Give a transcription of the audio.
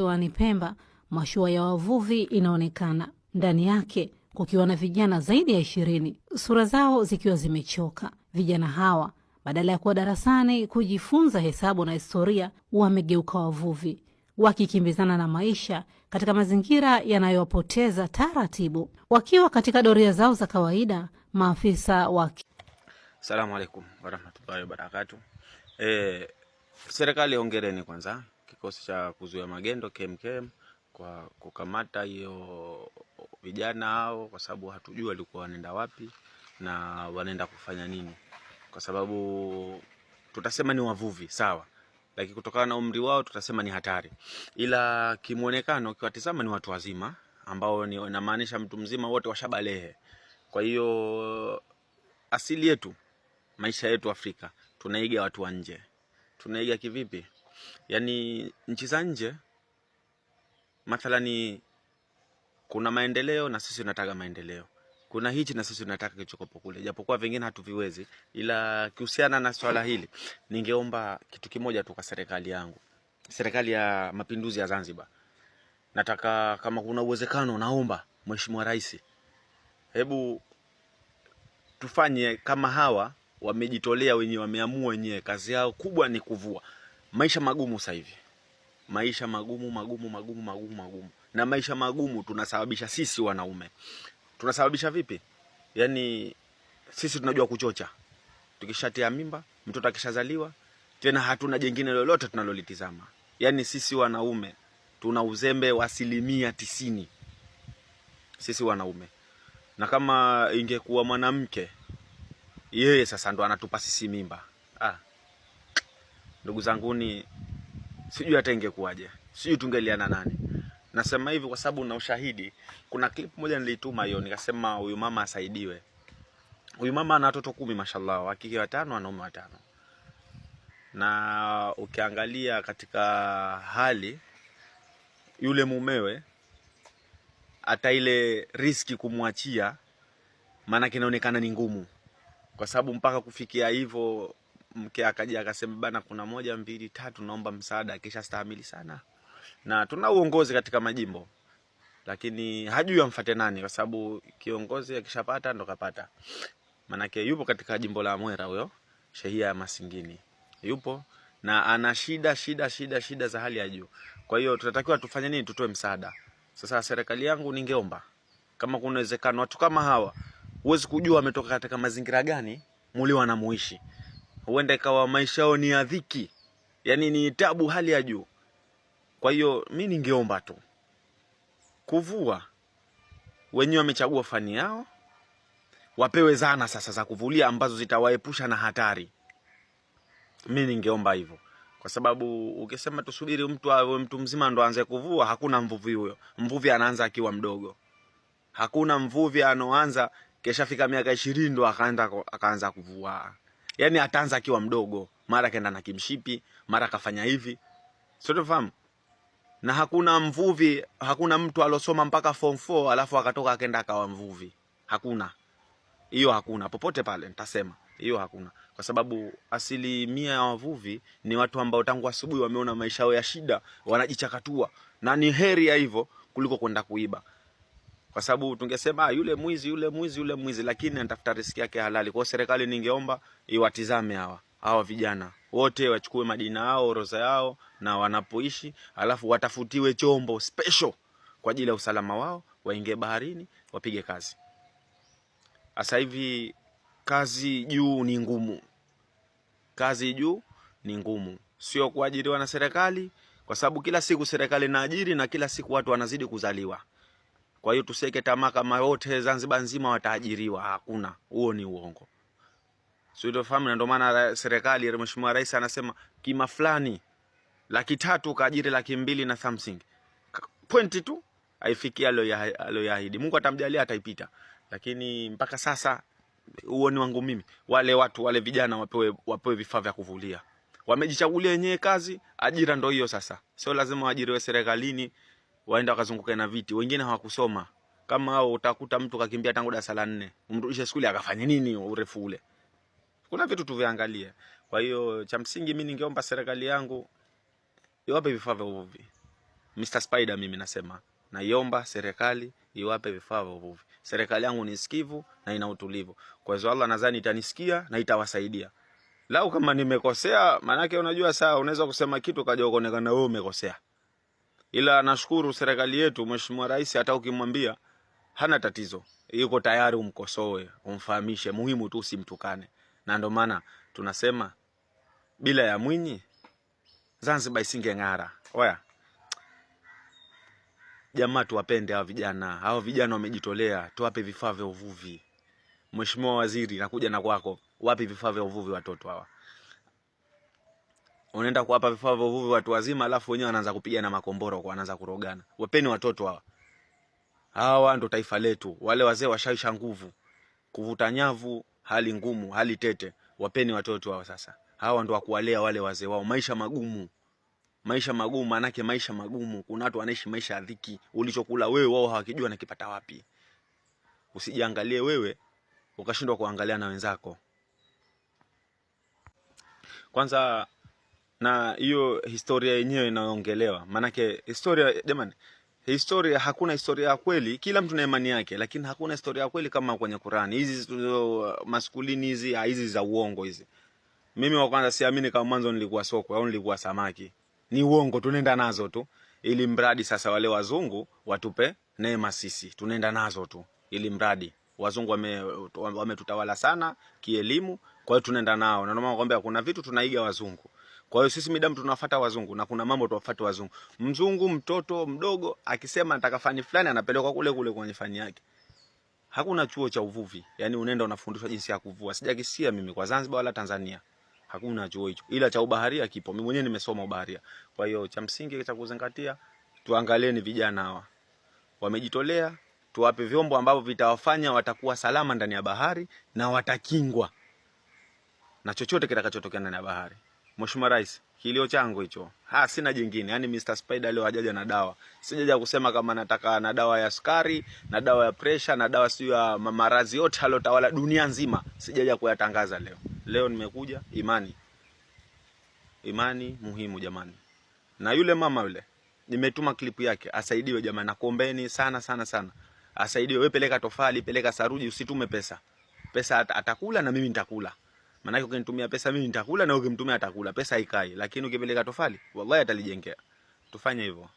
Visiwani Pemba, mashua ya wavuvi inaonekana. Ndani yake kukiwa na vijana zaidi ya 20, sura zao zikiwa zimechoka. Vijana hawa badala ya kuwa darasani kujifunza hesabu na historia, wamegeuka wavuvi, wakikimbizana na maisha katika mazingira yanayowapoteza taratibu. Wakiwa katika doria zao za kawaida, maafisa wa Asalamu alaykum warahmatullahi wabarakatuh. Serikali hongereni kwanza kikosi cha kuzuia magendo KMKM kwa kukamata hiyo vijana hao, kwa sababu hatujui walikuwa wanaenda wapi na wanaenda kufanya nini. Kwa sababu tutasema ni wavuvi sawa, lakini kutokana na umri wao tutasema ni hatari. Ila kimuonekano ukiwatazama ni watu wazima ambao ni inamaanisha mtu mzima wote washabalehe. Kwa hiyo asili yetu, maisha yetu Afrika, tunaiga watu wa nje. Tunaiga kivipi? Yaani nchi za nje mathalani kuna maendeleo na sisi tunataka maendeleo. Kuna hichi na sisi tunataka kichokopo kule. Japokuwa vingine hatuviwezi, ila kihusiana na swala hili ningeomba kitu kimoja tu kwa serikali yangu. Serikali ya Mapinduzi ya Zanzibar. Nataka kama kuna uwezekano, naomba Mheshimiwa Rais, hebu tufanye kama hawa wamejitolea wenyewe, wameamua wenyewe, kazi yao kubwa ni kuvua. Maisha magumu sasa hivi. Maisha magumu. Na maisha magumu tunasababisha sisi wanaume. Tunasababisha vipi? Yaani sisi tunajua kuchocha. Tukishatia mimba, mtoto akishazaliwa, tena hatuna jingine lolote tunalolitizama. Yaani sisi wanaume tuna uzembe wa 90%. Sisi wanaume. Na kama ingekuwa mwanamke, yeye sasa ndo anatupa sisi mimba. Ndugu zanguni, sijui hata ingekuwaje. Sijui tungeliana nani. Nasema hivi kwa sababu na ushahidi. Kuna clip moja nilituma hiyo, nikasema huyu mama asaidiwe. Huyu mama ana watoto 10 mashallah, wa kike 5, wanaume 5. Na ukiangalia katika hali yule mumewe, hata ile riski kumwachia maana kinaonekana ni ngumu. Kwa sababu mpaka kufikia hivyo mke akaja akasema bana, kuna 1 2 3 naomba msaada, kisha stahimili sana. Na tuna uongozi katika majimbo, lakini hajui amfuate nani, kwa sababu kiongozi akishapata ndo kapata. Manake yupo katika jimbo la Mwera huyo, shehia ya Masingini. Yupo na ana shida za hali ya juu. Kwa hiyo tunatakiwa tufanye nini? Tutoe msaada. Sasa serikali yangu ningeomba kama kuna uwezekano, watu kama hawa huwezi kujua wametoka katika mazingira gani muli wanamuishi. Huenda ikawa maisha yao ni ya dhiki, yani ni tabu hali ya juu. Kwa hiyo mimi ningeomba tu kuvua, wenyewe wamechagua fani yao, wapewe zana sasa za kuvulia ambazo zitawaepusha na hatari. Mimi ningeomba hivyo, kwa sababu ukisema tusubiri mtu awe mtu mzima ndo aanze kuvua, hakuna mvuvi huyo. Mvuvi anaanza akiwa mdogo. Hakuna mvuvi anoanza keshafika miaka 20 ndo akaanza kuvua. Yaani ataanza akiwa mdogo, mara kaenda na kimshipi, mara kafanya hivi. Sio tufahamu? Na hakuna mvuvi, hakuna mtu alosoma mpaka form 4 alafu akatoka akaenda akawa mvuvi. Hakuna. Hiyo hakuna. Popote pale nitasema hiyo hakuna. Kwa sababu 100% ya wavuvi ni watu ambao tangu asubuhi wameona maisha yao ya shida, wanajichakatua. Na ni heri ya hivyo kuliko kwenda kuiba. Kwa sababu tungesema yule mwizi, lakini anatafuta riziki yake halali. Kwa serikali ningeomba iwatizame hawa vijana wote, wachukue madina yao, orodha yao na wanapoishi, alafu watafutiwe chombo special kwa ajili ya usalama wao, waingie baharini, wapige kazi. Sasa hivi kazi juu ni ngumu. Kazi juu ni ngumu. Sio kuajiriwa na serikali, kwa sababu kila siku serikali inaajiri na kila siku watu wanazidi kuzaliwa. Kwa hiyo tuseke tamaa kama wote Zanzibar nzima wataajiriwa. Hakuna. Huo ni uongo. Sio tufahamu, na ndio maana serikali, Mheshimiwa Rais anasema kima fulani 300,000 kaajiri 200,000 na something. Point tu haifikia aliyoahidi. Mungu atamjalia ataipita. Lakini mpaka sasa huo ni wangu mimi. Wale watu, wale vijana wapewe vifaa vya kuvulia. Wamejichagulia wenyewe kazi, ajira ndio hiyo sasa. Sio lazima waajiriwe serikalini waenda wakazunguka na viti. Wengine hawakusoma. Kama hao utakuta mtu kakimbia tangu darasa la 4, umrudishe shule akafanya nini urefu ule? Kuna vitu tuviangalie. Kwa hiyo cha msingi mimi ningeomba serikali yangu iwape vifaa vya uvuvi. Mr. Spider mimi nasema, naiomba serikali iwape vifaa vya uvuvi. Serikali yangu ni sikivu na ina utulivu. Kwa hiyo Allah nadhani itanisikia na itawasaidia. Lau kama nimekosea, manake unajua saa unaweza kusema kitu kaja ukaonekana wewe umekosea. Ila nashukuru serikali yetu, Mheshimiwa Rais hata ukimwambia hana tatizo. Yuko tayari umkosoe, umfahamishe, muhimu tu usimtukane. Na ndio maana tunasema bila ya Mwinyi Zanzibar isingeng'ara. Oya. Jamaa tuwapende hao vijana. Hao vijana wamejitolea, tuwape vifaa vya uvuvi. Mheshimiwa Waziri, nakuja na kwako. Wapi vifaa vya uvuvi watoto hawa? Unaenda kuwapa vifaa vya uvuvi watu wazima, alafu wenyewe wanaanza kupiga na makomboro, kwa wanaanza kurogana. Wapeni watoto hawa. Hawa ndo taifa letu. Wale wazee washaisha nguvu. Kuvuta nyavu, hali ngumu, hali tete. Wapeni watoto hawa sasa. Hawa ndo wakuwalea wale wazee wao. Maisha magumu. Maisha magumu, manake maisha magumu. Kuna watu wanaishi maisha ya dhiki. Ulichokula wewe wao hawakijua na kipata wapi. Usijiangalie wewe ukashindwa kuangalia na wenzako. Kwanza na hiyo historia yenyewe inaongelewa. Manake historia jamani, historia hakuna historia ya kweli, kila mtu na imani yake, lakini hakuna historia ya kweli kama kwenye Qur'ani. Hizi maskulini hizi za uongo hizi. Mimi wa kwanza siamini kama mwanzo nilikuwa soko au nilikuwa samaki. Ni uongo, tunaenda nazo tu. Ili mradi sasa wale wazungu watupe neema sisi. Tunaenda nazo tu. Ili mradi wazungu wametutawala sana kielimu, kwa hiyo tunaenda nao. Na ndio maana nakwambia kuna vitu tunaiga wazungu. Kwa hiyo sisi midamu tunafuata wazungu na kuna mambo tuwafuate wazungu. Mzungu mtoto mdogo akisema nataka fani fulani anapelekwa kule kule kwenye fani yake. Hakuna chuo cha uvuvi. Yaani unaenda unafundishwa jinsi ya kuvua. Sijakisikia mimi kwa Zanzibar wala Tanzania. Hakuna chuo hicho. Ila cha ubaharia kipo. Mimi mwenyewe nimesoma ubaharia. Kwa hiyo cha msingi cha kuzingatia, tuangalieni vijana hawa. Wamejitolea, tuwape vyombo ambavyo vitawafanya watakuwa salama ndani ya bahari na watakingwa na chochote kitakachotokea ndani ya bahari. Mheshimiwa Rais, kilio changu hicho. Sina jingine. Yaani Mr. Spider leo hajaja na dawa. Sijaja kusema kama nataka na dawa ya sukari, na dawa ya pressure, na dawa sio ya maradhi yote alotawala dunia nzima. Sijaja kuyatangaza leo. Leo nimekuja imani. Imani muhimu jamani. Na yule mama yule nimetuma klipu yake, asaidiwe jamani, nakuombeni sana sana sana. Asaidiwe. Wewe peleka tofali, peleka saruji, usitume pesa. Pesa atakula na mimi nitakula. Maana ukinitumia pesa mimi nitakula na ukimtumia atakula. Pesa haikai, lakini ukipeleka tofali wallahi atalijengea. Tufanye hivyo.